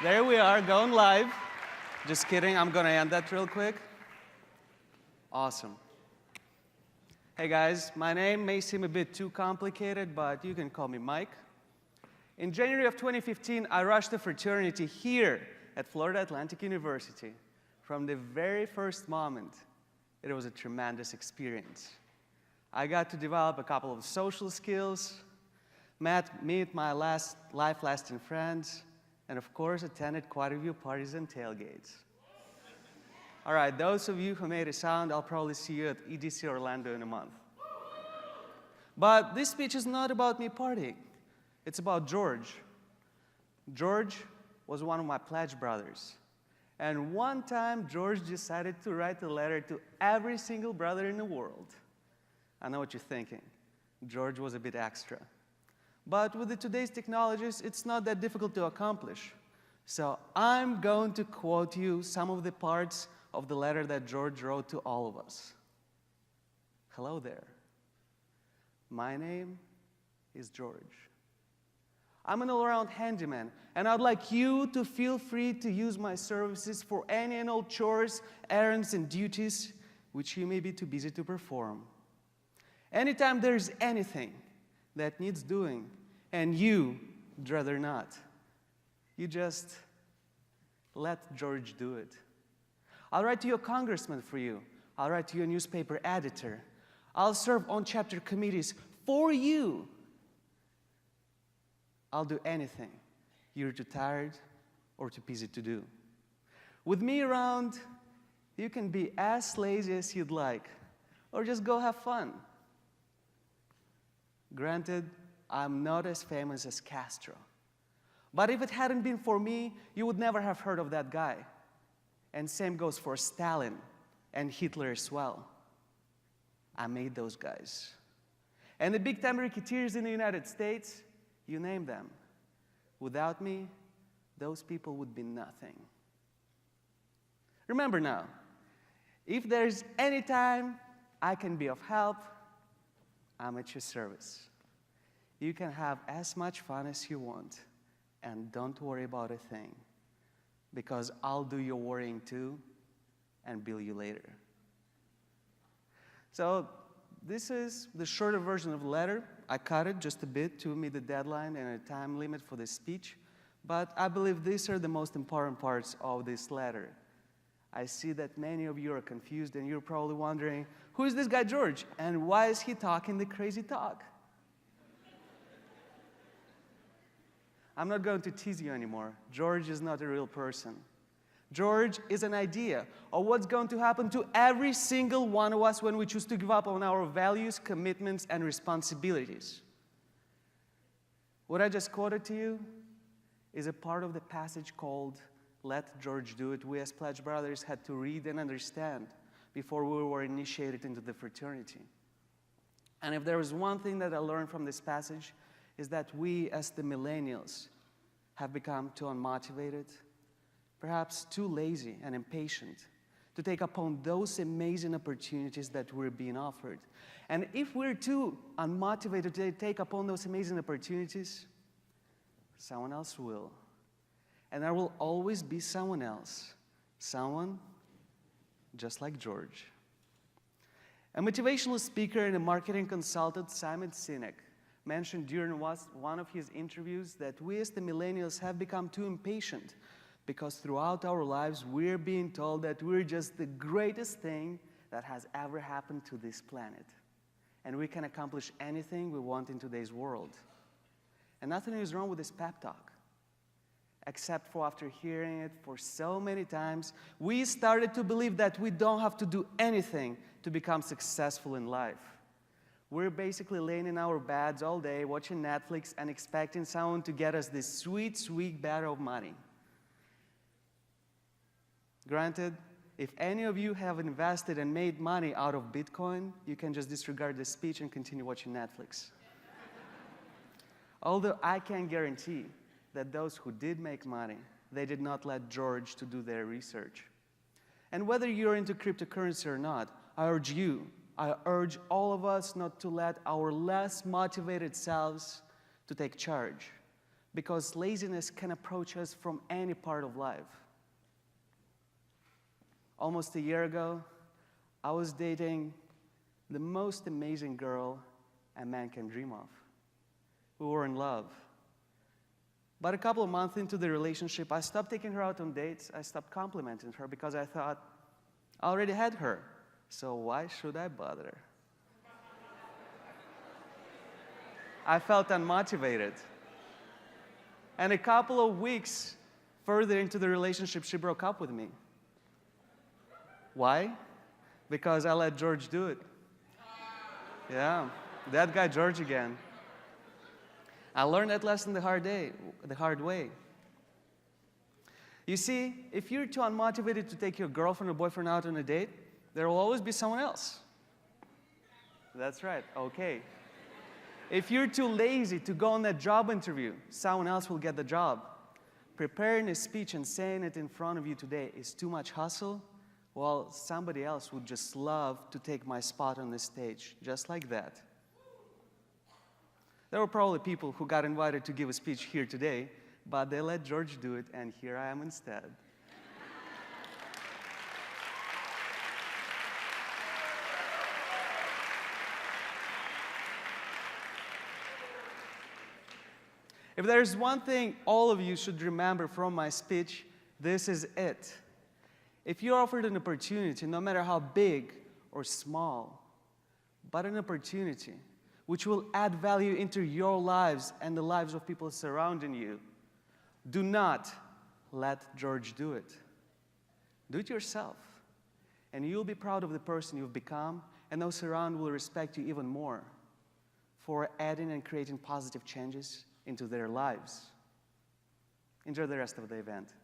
There we are, going live. Just kidding, I'm gonna end that real quick. Awesome. Hey guys, my name may seem a bit too complicated, but you can call me Mike. In January of 2015, I rushed a fraternity here at Florida Atlantic University. From the very first moment, it was a tremendous experience. I got to develop a couple of social skills, meet my life-lasting friends, and of course, attended quite a few parties and tailgates. All right, those of you who made a sound, I'll probably see you at EDC Orlando in a month. But this speech is not about me partying. It's about George. George was one of my pledge brothers. And one time, George decided to write a letter to every single brother in the world. I know what you're thinking. George was a bit extra. But with today's technologies, it's not that difficult to accomplish. So I'm going to quote you some of the parts of the letter that George wrote to all of us. Hello there. My name is George. I'm an all-around handyman, and I'd like you to feel free to use my services for any and all chores, errands, and duties which you may be too busy to perform. Anytime there's anything that needs doing, and you'd rather not, you just let George do it. I'll write to your congressman for you. I'll write to your newspaper editor. I'll serve on chapter committees for you. I'll do anything you're too tired or too busy to do. With me around, you can be as lazy as you'd like, or just go have fun. Granted, I'm not as famous as Castro. But if it hadn't been for me, you would never have heard of that guy. And same goes for Stalin and Hitler as well. I made those guys. And the big-time racketeers in the United States, you name them. Without me, those people would be nothing. Remember now, if there's any time I can be of help, I'm at your service. You can have as much fun as you want, and don't worry about a thing, because I'll do your worrying too and bill you later. So this is the shorter version of the letter. I cut it just a bit to meet the deadline and a time limit for this speech, but I believe these are the most important parts of this letter. I see that many of you are confused, and you're probably wondering, who is this guy George, and why is he talking the crazy talk? I'm not going to tease you anymore. George is not a real person. George is an idea of what's going to happen to every single one of us when we choose to give up on our values, commitments, and responsibilities. What I just quoted to you is a part of the passage called "Let George Do It" we as Pledge Brothers had to read and understand before we were initiated into the fraternity. And if there was one thing that I learned from this passage, is that we as the millennials have become too unmotivated, perhaps too lazy and impatient to take upon those amazing opportunities that we're being offered. And if we're too unmotivated to take upon those amazing opportunities, someone else will. And there will always be someone else, someone just like George. A motivational speaker and a marketing consultant, Simon Sinek, mentioned during one of his interviews that we as the millennials have become too impatient because throughout our lives we're being told that we're just the greatest thing that has ever happened to this planet. And we can accomplish anything we want in today's world. And nothing is wrong with this pep talk, except for after hearing it for so many times, we started to believe that we don't have to do anything to become successful in life. We're basically laying in our beds all day, watching Netflix, and expecting someone to get us this sweet, sweet bag of money. Granted, if any of you have invested and made money out of Bitcoin, you can just disregard this speech and continue watching Netflix. Although I can guarantee that those who did make money, they did not let George to do their research. And whether you're into cryptocurrency or not, I urge all of us not to let our less motivated selves to take charge, because laziness can approach us from any part of life. Almost a year ago, I was dating the most amazing girl a man can dream of. We were in love. But a couple of months into the relationship, I stopped taking her out on dates. I stopped complimenting her because I thought, I already had her, so why should I bother? I felt unmotivated. And a couple of weeks further into the relationship, she broke up with me. Why? Because I let George do it. Yeah, that guy George again. I learned that lesson the hard way. You see, if you're too unmotivated to take your girlfriend or boyfriend out on a date, there will always be someone else. That's right, okay. If you're too lazy to go on that job interview, someone else will get the job. Preparing a speech and saying it in front of you today is too much hustle. Well, somebody else would just love to take my spot on the stage, just like that. There were probably people who got invited to give a speech here today, but they let George do it, and here I am instead. If there's one thing all of you should remember from my speech, this is it. If you're offered an opportunity, no matter how big or small, but an opportunity which will add value into your lives and the lives of people surrounding you, do not let George do it. Do it yourself, and you'll be proud of the person you've become, and those around will respect you even more for adding and creating positive changes into their lives. Enjoy the rest of the event.